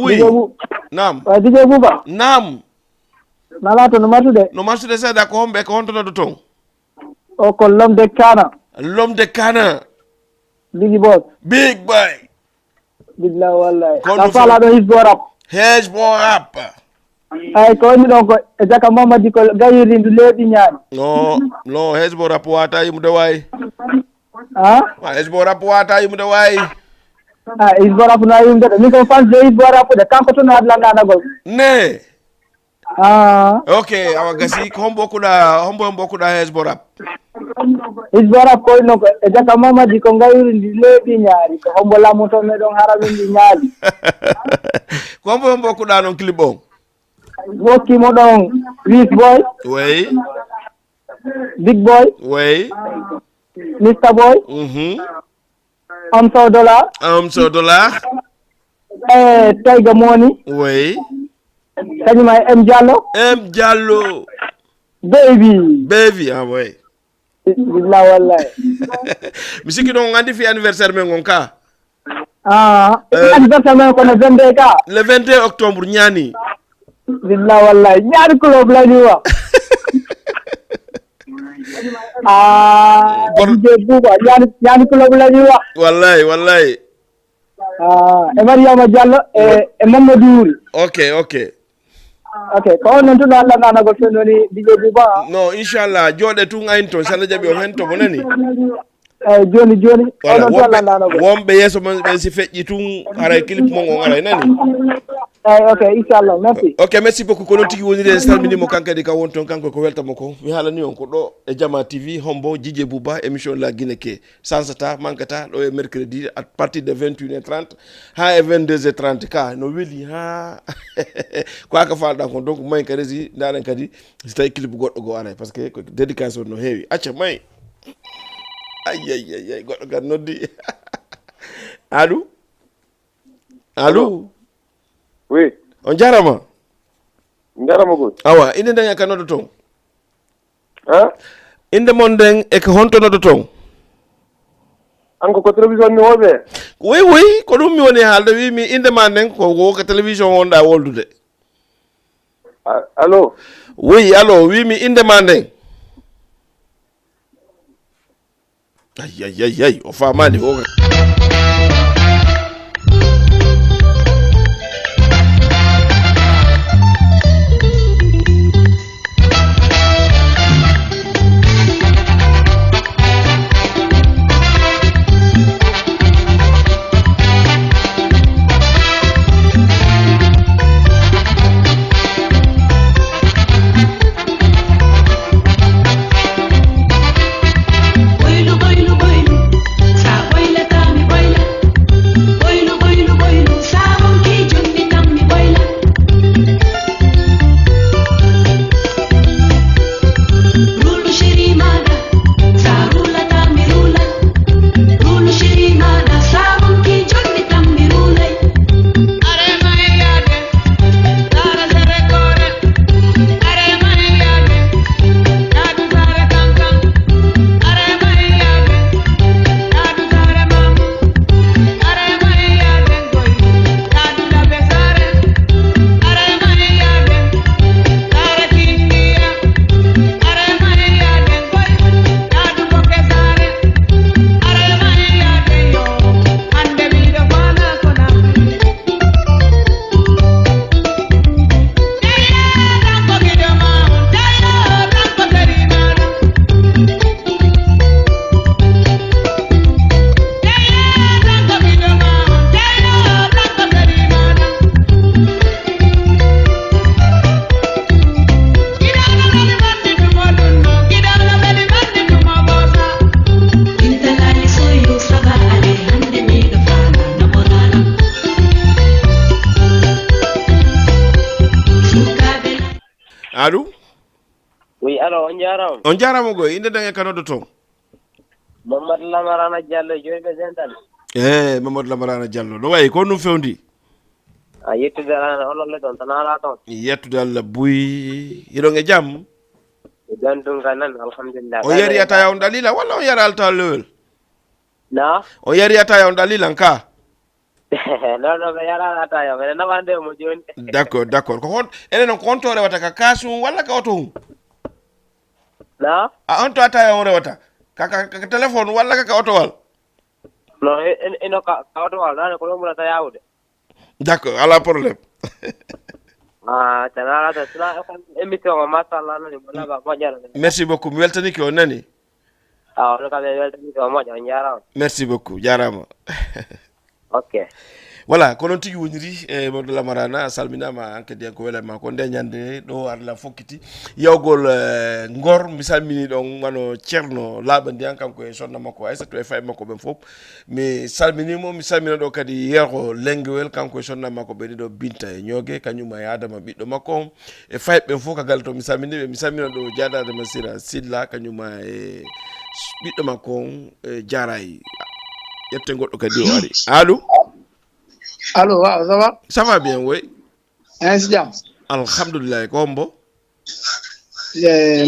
oui nam DJ Bouba nam nala to no martude seeɗa ko homɓe ko hontonoɗo toon o ko l'homme de Cana big boy billah wallahi ka fala ɗo hesbo rap ay ko woni ɗon ko e jaka mamadi ko gayiri ndu leeɓi ñaani non hesbo rap wata yimude wayi hesbo rap wata yimude wayi hesbo rap no yimude ɗo min ko fan de hesbo rap de kanko toon adlandanagol ne ok awa gasi ko hombo kuɗa hesbo rap koy no ko e jaka mamadi ko gayiri ndi leeɓi ñaari ko hombo lamu to meɗon harawindi ñaali ko hombo kuɗa noon clip on wokkimo ɗon Wis Boy oui Big Boy oui Mr Boy Amso Dollar Taiga Money oui kañum ay M Diallo baby oui billah wallahi mi sikki ɗon andi fi anniversaire men gon ka anniversaire men kono 22 ka le 21 octobre ñaani billah wallahi ñaari club lañu wa DJ Bouba ñaari club lañu wa wallahi e Mariama Diallo e Mamadou Wuri ok ko non to Allah nanagol to noni DJ Bouba non inchallah jooɗe tun ayin toon salla jaɓi o hen to mo nani joni wonɓe yeeso men ɓen si feƴƴi tun haray clip mon on aray nani ok inchallah merci beaucoup ko noon tigi woniri en salminimo kankadi ka won toon kanko ko weltamo ko mi haalani on ko ɗo e Diama TV hombo DJ Bouba émission la Guinée ke sansata mankata ɗo e mercredi à partir de 21h30 ha e 22h30 ka no weeli ha ko aka falɗa ko donc mayi ka resi ndaren kadi si tawi clip goɗɗo go aray par ce que dédication no heewi acca mayi ay goɗɗo kadi noddi allo oui on jarama goy awa inde nden e ka noddo toon inde mon nden e ko honto noddo toon anko ko télévision ni wobe oui ko dum mi woni haalde wi mi inde ma nen ko wo ko télévision wonda woldude allo oui allo wi mi inde ma nen ay o famani o Allô? Oui, alors on jaram. On jaram go inde dange kanodo to. Mamad Lamarana Diallo joybe zental. Mamad Lamarana Diallo. No way ko nu fewndi. Yettude ala on le ton tanala ton. Yettude alla buy yido nge jam. Gandum kanan alhamdulillah. O yari ata ya on dalila wala o yari alta lewel. Na? O yari ata ya on dalila nka. No yara ata ya mais na wande mo joni. D'accord. Ko hon ene non kontore wata ka kasu wala ka auto. Na? A on to ata ya on rewata. Ka telephone wala ka auto wal. No eno ka auto wal na ko mo ta yawde. D'accord, ala problème. Tanala ta tuna émission ma sala na mo na ba mo jara. Merci beaucoup. Mi weltani ko nani. On ka weltani ko mo jara. Merci beaucoup. Jarama. Okay. Voilà, konon tigi woniri e Mamadou Lamarana salminama anke de ko welama ko ndeñande do arla fokkiti yawgol ngor misalmini don mano Cerno labandi an kanko e sonna makko ay sato e fay makko ben fop mi salminimo mi salmina do kadi yero lengwel kanko e sonna makko be do binta e nyoge kanyuma e adama biddo makko e fay ben fo kagal to mi salmini mi salmina do jadade masira silla kanyuma e biddo makko jaray yette goddo kadi o ari allo. Allô, ça va? Ça va bien, oui. Jam. Alhamdulillah, kombo.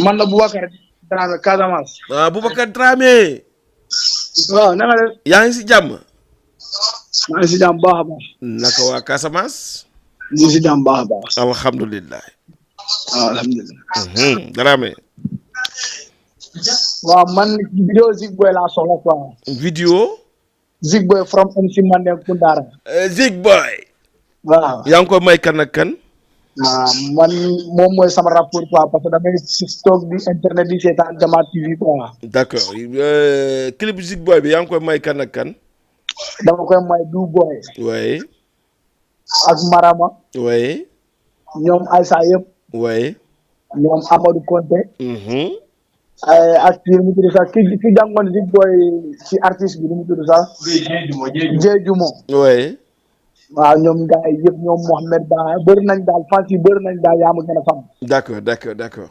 Man la Boubacar Dramé Casamance. Boubacar Dramé. Waaw, na nga def? Yaa ngi si jàmm? Maa ngi si jàmm baax a baax. Naka waa Casamance? Ñu ngi si jàmm baax a baax. Alhamdulillah. Alhamdulillah. Dramé. Waaw, man vidéo Zigboy laa soxla quoi. Vidéo? Zigboy from MC Mandem Kundara. Zigboy. Waaw. Yaa ngi ko may kan ak kan? Man moom mooy sama rapport quoi parce que damay stock di internet di seetaan Diama TV quoi. D'accord. Clip Zigboy bi yaa ngi ko may kan ak kan? Dama koy may Du Boy. Oui. Ak Marama. Oui. Ñoom Aïssa yëpp. Oui. Ñoom Amadou Konté. Ak kii mu tudd sax ki jàngoon Zigboy ci artiste bi mu tudd sax. Jeejumo. Oui. waaw ñoom gars yi yëpp ñoom Mohamed Ba bëri nañ daal fans yi bëri nañ daal yaa ma gën a xam. D'accord.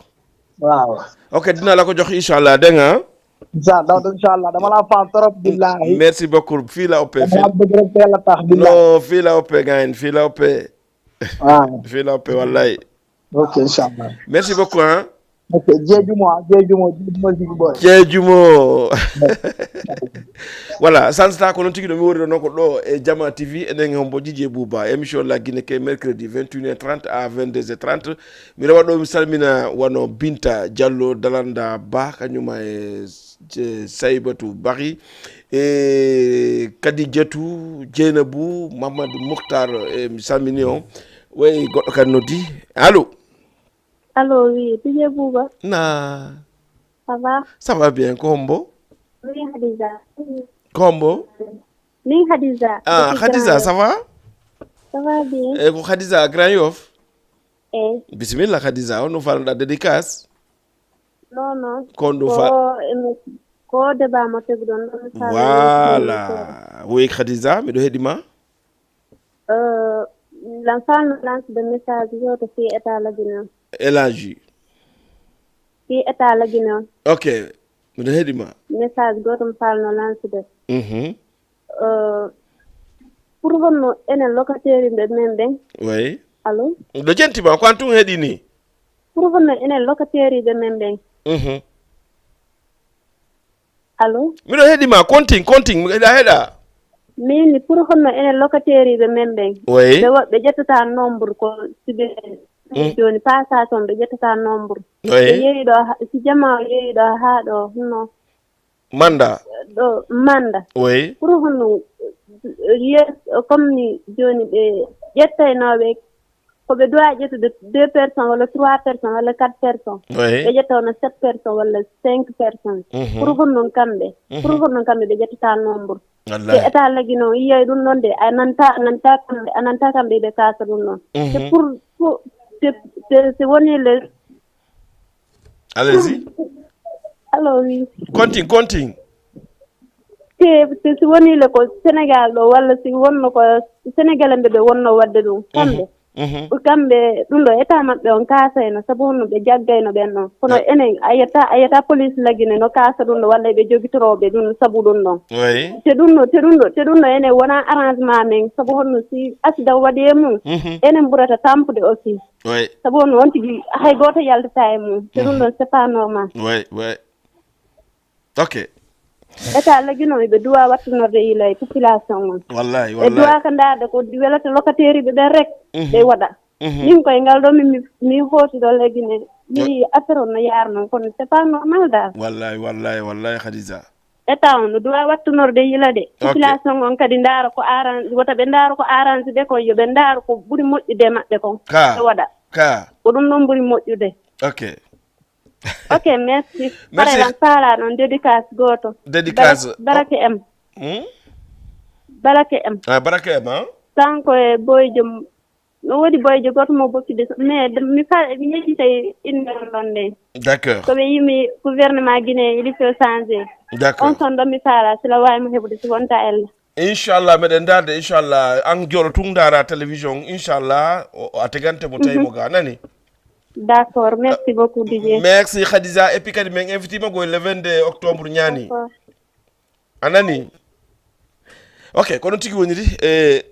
waaw. Ok dina la ko jox inshallah dégg nga. inshallah dama la fan trop billahi. Merci beaucoup fii la ëppee. dama bëgg rek teel a tax billahi. Non fii la ëppee gain fii la ëppee. waaw. Fii la ëppee wallahi. Ok inshallah. Merci beaucoup hein. ok jeejumo jeejumo voilà sansta ko non tigi do mi wori do do e Diama TV enen hombo Djidje Bouba émission la Guinée ke mercredi 21h30 à 22h30 mi rewa do mi salmina wono Binta Diallo Dalanda Ba kanyuma e Saybatu Bari e Kadijatou Djeynabou Mamadou Mokhtar e mi salmini on way goddo kan noddi allo. Allô, oui, Djidje Bouba. Na. Ça va? Ça va bien, Kombo? Oui, Khadija. Kombo? Oui, Khadija. Ah, Khadija, ça va? Ça va bien. Eh, Khadija, Grand Yoff? Eh. Bismillah, Khadija, on nous parle de la dédicace? Non. Ko débat mo tegu don. Voilà. Oui, Khadija, mais de Hedima? L'enfant lance de message de fi état la Guinée. Elagi. Fi état la Guinée. Ok. Mais de Hedima? Message gotum fal no lance de. Pour honno enen locataire be men ben. Oui. Allô? Do jentima quantum hedini? Pour honno enen locataire be men ben. Allô? Mi do hedima counting mi da heda. Min pour honno enen locataire be men ben. Oui. Be jettata nombre ko sibe joni passation be jettata nombre. Oui. Yeyi do si jama yeyi do ha do no. Manda. Do manda. Oui. Pour honno yes comme ni joni be jettaynobe ko be doit jettude 2 personnes wala 3 personnes wala 4 personnes. Oui. Be jettawno 7 personnes wala 5 personnes. Pour honno kambe be jettata nombre. Wallahi. Te état lagi no yiye dum non de ananta kambe be kasa dum non. C'est pour c'est woni le. Allez-y. Alors oui. Continue. Si woni le ko Sénégal do walla si wonno ko Sénégal be wonno wadde dum kambe kambe dum do état mabbe on kaasayno sabu honno be jaggayno ben non kono enen ayata police lagine no kaasa dum do walla be jogitorobe dum sabu dum non. Oui. te dum no enen wona arrangement men sabu honno si asida wadi mum enen burata tampude aussi. Oui. Sabu honno on tigi hay goto yaltata e mum te dum do c'est pas normal. Oui. Ok. État lagino be duwa wattunorde ilay population on. Wallahi. E duwa ka ndaade ko welata locataire be rek be wada. Nin koy ngal do mi hoti do lagine mi affaire on yarno kono c'est pas normal da. Wallahi Khadija. État on duwa wattunorde ilade population on kadi ndaara ko aran wata be ndaara ko arange de ko yo be ndaara ko buri mojjude mabbe kon be wada ko dum non buri mojjude. Ok, merci. Merci. Para non dédicace goto. Dédicace. Barake M. Barake M. Ah, Barake M, hein? Tanko e boyjo no wodi boyjo goto mo bokkide mais mi fa mi yetti tay inne. D'accord. Ko be yimi gouvernement Guinée il faut changer. D'accord. On son do mi fala sila way mo hebude ci wonta elle. Inshallah meden darde inshallah an jolo tungdara télévision inshallah ategante mo tay mo ga nani. D'accord, merci beaucoup Didier. Merci Khadija et puis kadi men invité ma go le 22 octobre nyani. Anani. Ok, kono tigi woniri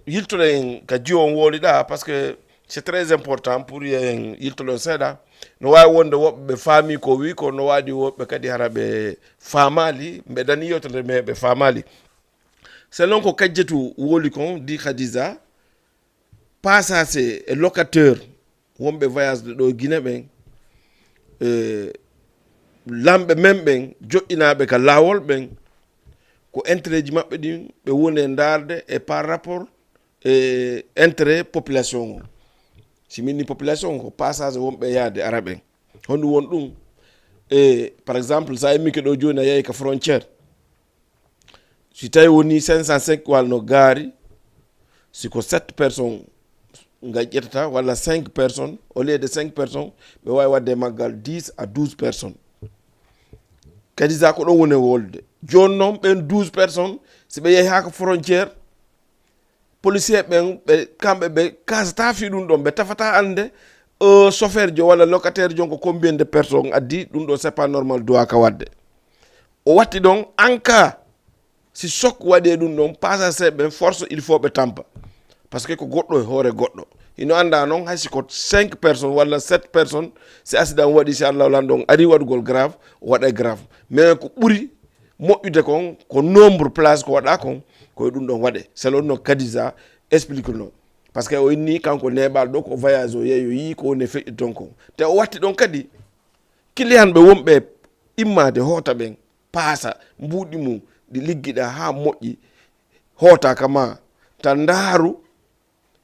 yiltolen ka jiwon wolida parce que c'est très important pour yiltolon seda no way wonde wobbe famille ko wi ko no wadi wobbe kadi harabe famali be dani yotonde mebe famali. Selon ko kadjetu woli kon di Khadija passage locateur wombe voyage do Guinée ben lambe memben joddinabe ka lawol ben ko intérêt ji mabbe din be woni ndarde et par rapport intérêt population si minni population ko passage wombe yaade arabe hondu won dum par exemple sa emi ke do joni yayi ka frontière si tay woni 505 wal no gari si ko 7 personnes nga jettata wala 5 personnes au lieu de 5 personnes be way wadde magal 10 à 12 personnes kadi za ko don woni wolde jonnom ben 12 personnes si be yehi ha ko frontière policier ben be kambe be kasata fi dum don be tafata ande chauffeur jo wala locataire jo ko combien de personnes addi dum do c'est pas normal do aka wadde o watti donc en cas si choc wade dum don passage ben force il faut be tampa parce que ko goddo hore goddo ino anda non hay ko 5 personnes wala 7 personnes si accident wadi si Allah landon ari wadugol grave wada grave mais ko buri moƴƴude kon ko nombre place ko wada kon ko dum don wade selon no kadiza explique non parce que o inni kanko nebal do ko voyage o yeyo yi ko ne feƴƴi ton ko te o watti don kadi client be wombe immade hota ben paasa mbuudi mum di liggida ha moƴƴi hota kama tan ndaru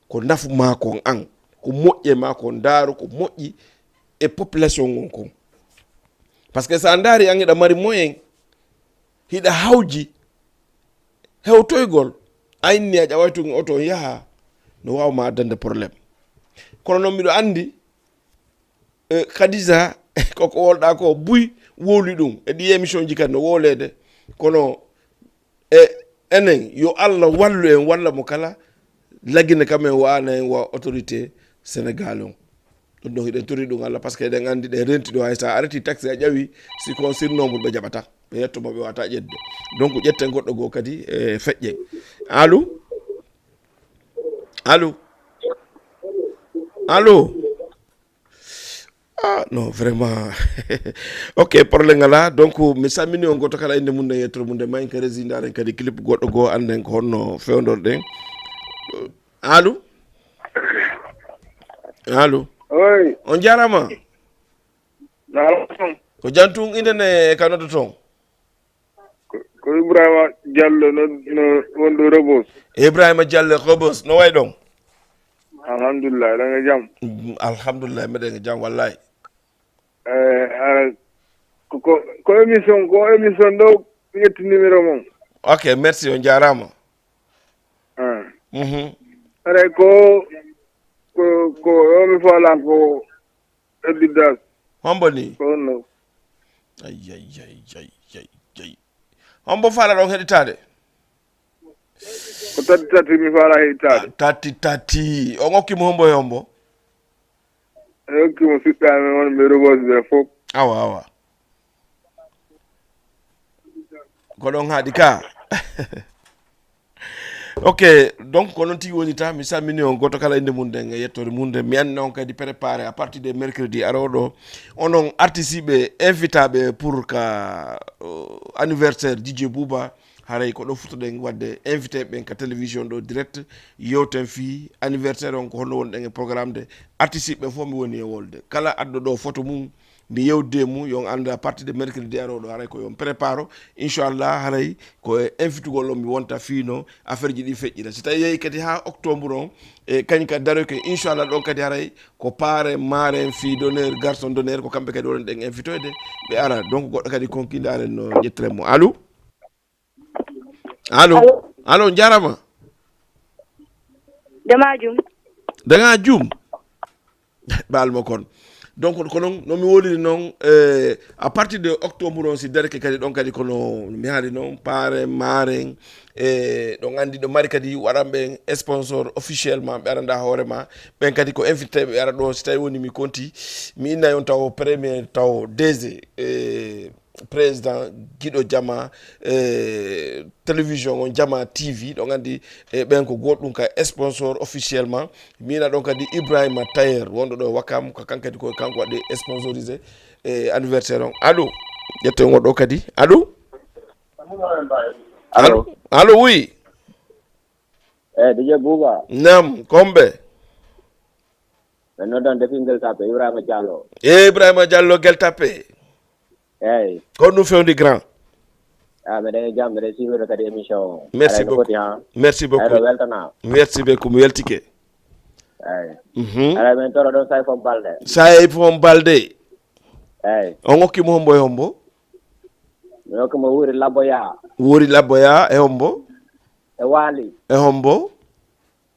ko nafu ma kon an ko moƴƴe ma ko ndaru ko moƴƴi e population ngon kon parce que sa ndari an ida mari moyen hida hawji hewtoygol ayni a ƴawaytu oto yaha no wawma addande probléme kono noon miɗo andi Khadija koko wolɗa ko buy wowli ɗum e ɗi émission ji kadi no wolede kono enen yo Allah wallu en walla mo kala laggine kamen wana en wa autorité Sénégal on ɗum ɗon hiɗen tori ɗum Allah par ce que eɗen andi ɗe renti ɗo hay sa arrêti taxe a ƴawi si kon surnombre ɓe jaɓata ɓe yettoma ɓe wata ƴedde donc ƴetten goɗɗo goo kadi e feƴƴen allo allo allo ah non vraiment ok problème ngala donc mi salmini on goto kala inde mum e yettoro mum nde mayi ka résidaren kadi clip goɗɗo goo anden ko honno fewdorɗen allo allo oui on jarama ko jantum indene ka noddo toon ko Ibrahima Diallo no wonɗo Rebos. Ibrahima Diallo Rebos no way ɗon alhamdulillah ɗanga jam alhamdulillah meɗen jam wallahi ko émission ɗo ƴetti numéro mum ok merci on jarama aray ko omi falan ko eddidas hombo ni ko no ay hombo fala ɗon heɗitade ko tati mi fala heɗitade tati o ngokkimo hombo e hombo e hokkimo siɓɓami won ɓe Rebos ɓe fof awa ko ɗon haaɗi ka ok donc ko noon tigi woni ta mi salmini on goto kala inde mum nden e yettode mum nden mi anndi on kadi préparé à partir de mercredi aroɗo onon artisiɓe invitaɓe pour ka anniversaire DJ Bouba haray ko ɗo futoɗen wadde invité ɓen ka télévision ɗo direct yewten fi anniversaire on ko holno wonɗen e programme de artisiɓe fof mi woni e wolde kala addo ɗo photo mum mi yewde mum yon anda à partir de mercredi aroɗo haray ko yon préparo inchallah haray ko invitugol on mi wonta fiino affaire ji ɗi feƴƴira si tawi yeehi kadi ha octobre on e kañ kadi daroyke inchallah ɗon kadi haray ko paare maren fille d'honneur garçon d'honneur ko kamɓe kadi wonen ɗen invitoyde ɓe ara donc goɗɗo kadi konkidaren no ƴettiremo allo allo jarama danga jum balmo kon donc kono no mi woliri noon à partir de octobre on si dereke kadi ɗon kadi kono mi haali noon paare maren ɗon andi ɗo mari kadi waɗanɓe sponsor officiellement ɓe aranda hoorema ɓen kadi ko invité ɓe ara ɗo si tawi woni mi konti mi inna on taw premier taw DG président Guido Jama télévision on Jama TV ɗon andi ɓen ko goɗɗum ka sponsor officiellement mina ɗon kadi Ibrahima Tayer wonɗo ɗo Wakam ko kankadi ko kanko waɗi sponsorisé anniversaire on allo ƴette goɗɗo kadi allo allo oui DJ Bouba nam komɓe ɓe noddan depuis Guel Tapé Ibrahima Diallo Ibrahima Diallo Guel Tapé eyyi ko ɗum fewndi grand mbeɗen jam mbeɗen suivre kadi émission merci beaucoup merci beaucoup weltana merci beaucoup mi weltike eyyi ara men toro ɗon say fom balde eyyi on hokkimo hombo e hombo mi hokkimo wuuri labboya e hombo e waali e hombo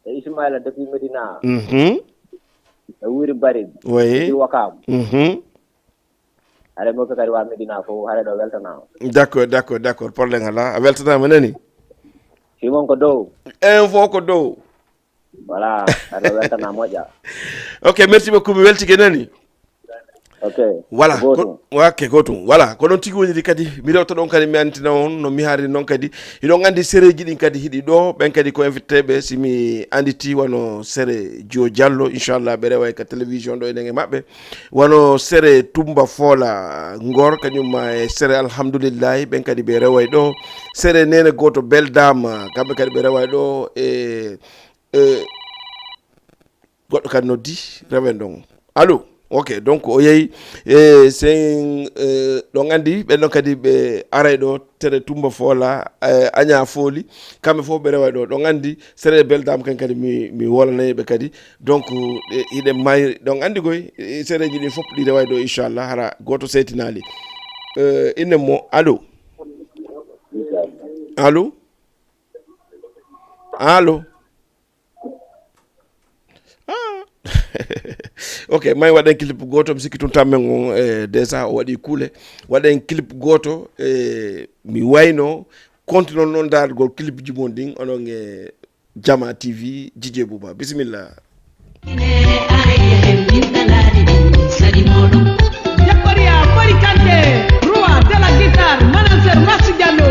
e Ismaïla depuis Medina e wuuri Bari oui Wakam are mo kadi wa Medina fo hare do weltana d'accord problème ala a weltanama nani Simon ko dow info ko dow voilà hare weltana moƴƴa ok merci beaucoup mi weltike nani voilà gotum voilà ko non tigi woni kadi mi rewta don kadi mi antina on no mi haari non kadi ino ngandi sereji din kadi hidi do ben kadi ko invité be si mi anditi wono sere Dio Diallo inchallah be rewa ka télévision do ene mabbe wono sere Tumba Fola Ngor kanyum e sere alhamdulillah ben kadi be rewa do sere nene goto beldam kambe kadi be rewa do goddo kadi noddi rewen don allo. Ok, donc o yeyi sen ɗo gandi ɓen ɗon kadi ɓe aray ɗo tere Tumba Fola Agna Foli kamɓe fof ɓe rewa ɗo ɗo gandi sere beldam kan kadi mi wolanayi ɓe kadi donc hiɗe mayri ɗon andi koy sereji ɗi fof ɗi rewa ɗo inchallah hara goto seytinali inne mo allo allo allo ok may waɗen clip goto mi sikki tun tammen on déjà o waɗi kuule waɗen clip goto mi wayno continue noon dargol clip ji mon ɗin onon e Diama TV Dj Bouba bisimilla roi de la guitare manager Massi Diallo.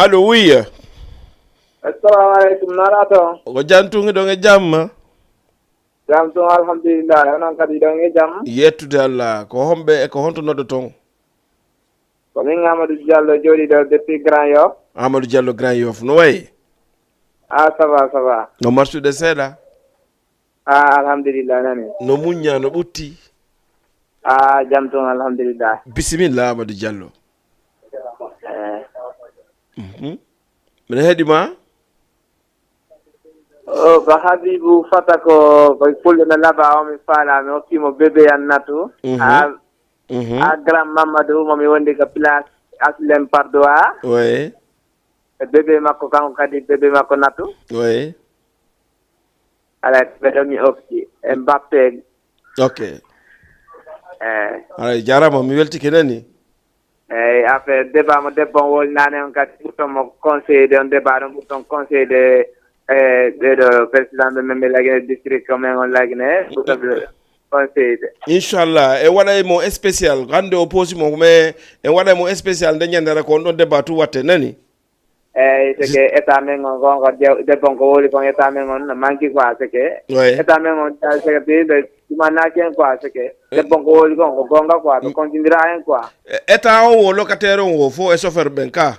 allo oui assalamu alaikum narato o jantungi ɗon e jamma jam ton alhamdulillah onon kadi ɗon e jam yettude Allah ko homɓe e ko honto noddo ton ko min Amadou Diallo jooɗi ɗo depuis Grand Yoff Amadou Diallo Grand Yoff no wayi ça va no marsude seeɗa alhamdulillah nani no muñña no ɓutti jam ton alhamdulillah bisimilla Amadou Diallo mine heeɗima ko Habibou fata ko fulɓe no laaɓa o mi faala mi hokkimo bébé yan natu a grand Mamadou momi wondi ko place aslem pardoa oui bébé makko kanko kadi bébé makko natu oui ala ɓeɗo mi ofti e Mbappé ok ala jarama mi weltike nani eyyi affaire débat mo debbo on wolnani on kadi ɓurton mo conseil de on débat ɗon ɓurton conseil de ɓeɗo président ɓe men ɓe lagine district ko men on lagine ɓurtoɓe conseil de inchallah e waɗay mo spécial hande o poosi mo mais en waɗay mo spécial nde ñandere ko on ɗon débat tout watte nani eyyi c'est que état men on gonko debbo ko woli kon état men on no manqui quoi c'est que état men on c'est que ɓe ɗumanaki hen quoi c'est que debbo ko woli kon ko gonga quoi ɓe continue hen quoi état o wo locataire o fo e chauffeur ɓen ka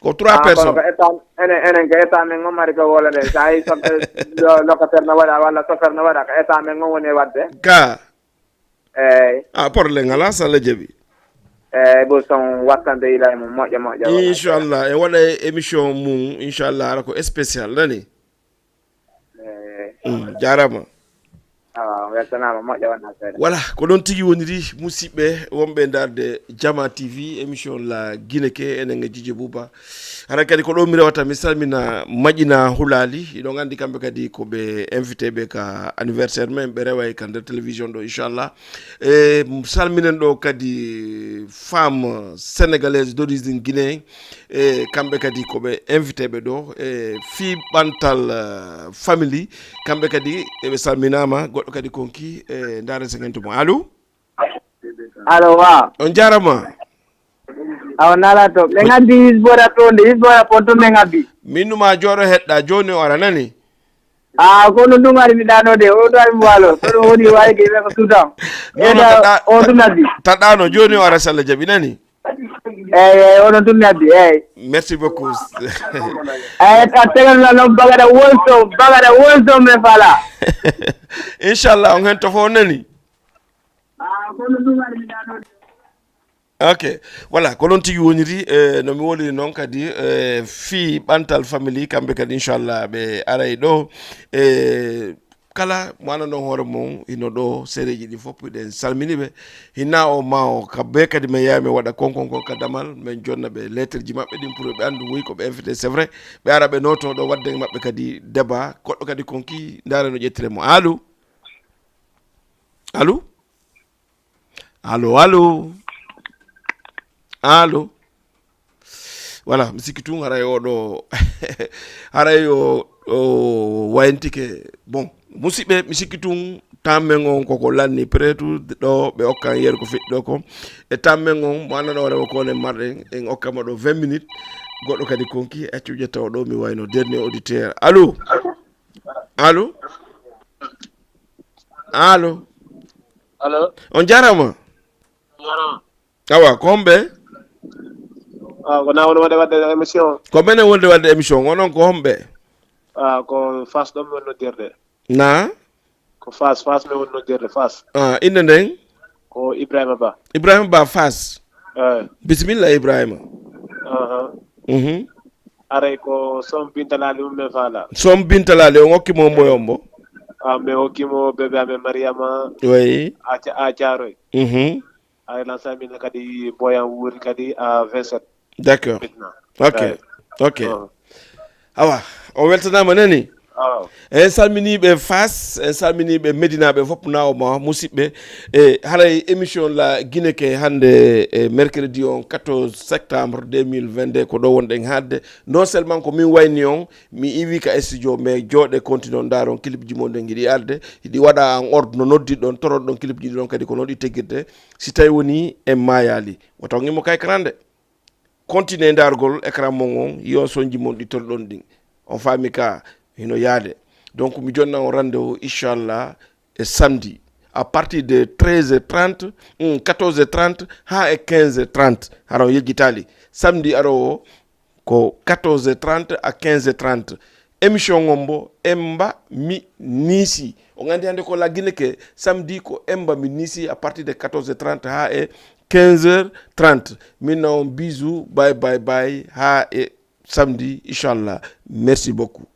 ko 3 personnes enen ko état men on mari ko wolade sa yi locataire no waɗa walla chauffeur no waɗa ko état men on woni wadde ka eyyi problème ala salla jaɓi bo son wattande ila mo moƴƴa inchallah e waɗa émission mum inchallah ara ko spécial nani jarama weltanama moƴƴa wona seeɗa voilà ko ɗon tigui woniri musidɓe wonɓe darde Diama TV émission la Guinée enen e Dj Bouba hara kadi ko ɗo mi rewata mi salmina Maƴina Hulali iɗon andi kamɓe kadi koɓe invité ɓe ka anniversaire men ɓe rewa ka nder télévision ɗo inchallah e salminen ɗo kadi femme sénégalaise d'origine guinéen e kamɓe kadi koɓe invité ɓe ɗo e fiɓantal family kamɓe kadi eɓe salminama goɗɗo kadi konki e ndaren segento mo allo wa on jarama awa nala to ɓe gaddi hisbora to nde hisbora pon to ɓe gabbi minnuma jooɗo heɗɗa joni o ara nani kono ɗum ari mi ɗanode o ɗo ari mi walo to ɗum woni wawi ke ko suutan eɗa o ɗum addi taɗɗano joni o ara sallah jaaɓi nani eyyi oɗon tummi addi eyyi merci beaucoup eyyi a tegalna noon bagaɗa wonso men fala inchallah on hen to fo nani kono ɗum ari mi ɗanode ok voilà ko noon tigi woniri no mi woli noon kadi fi ɓantal famille kamɓe kadi inchallah ɓe aray ɗo kala mo andanɗon hoore mum ino ɗo séréji ɗi fof ɗen salminiɓe hinna o ma o kabe kadi min yaha mi waɗa konkonkol ka damal min jonna ɓe lettre ji maɓɓe ɗin pour ɓe andu woyi koɓe invité c'est vrai ɓe ara ɓe noto ɗo wadde maɓɓe kadi débat goɗɗo kadi konki dare no ƴettire mo allo allo allo allo allo voilà mi sikki tun haray oɗo haray o wayntike bon musidɓe mi sikki tun tammen on koko lanni peut-être ɗo ɓe okkan yeru ko feƴƴi ɗo ko e tammen on mo annaɗo rewa ko ne marɗen en okkama ɗo 20 minutes goɗɗo kadi konki accu ƴetta o ɗo mi wayno dernier auditeur allo allo allo allo on jarama awa ko homɓe ko na woni wonde wadde émission ko menen wonde wadde émission onon ko homɓe ko fas ɗon mi wonnoddirde na ko fas mi wonnoddirde fas inde nden ko Ibrahima Ba fas bisimilla Ibrahima aray ko som bintalali mum faala som bintalali on hokkimo mboyombo mi hokkimo bébé amen Mariama oui a Thiaroy ay lan samina kadi boyan wuri kadi à 27 d'accord ok awa o weltanama nani en salminiɓe Fass en salminiɓe Médinaɓe fof nawma musidɓe e haray émission la Guinée ke hande mercredi on 14 septembre 2022 ko ɗo wonɗen hadde non seulement ko min wayni on mi iwi ka studio mais jooɗe continue on daron clip ji moɗon giɗi arde ɗi waɗa en ordre no noddi ɗon toroɗo ɗon clip ji ɗon kadi ko noon ɗi teguirde si tawi woni en mayali woto ngimo ka écran de continue dargol écran mon on yo soñji mon ɗi torɗon ɗin on faami ka hino yaade donc mi jonna on rendez-vous inchallah et samedi à partir de 13h30 14h30 ha e 15h30 haro yejjitali samedi aro ko 14h30 à 15h30 émission ngombo emba mi nisi on andi hande ko la Guinée ke samedi ko emba mi nisi à partir de 14h30 ha e 15h30 maintenant bisous bye ha e samedi inchallah merci beaucoup.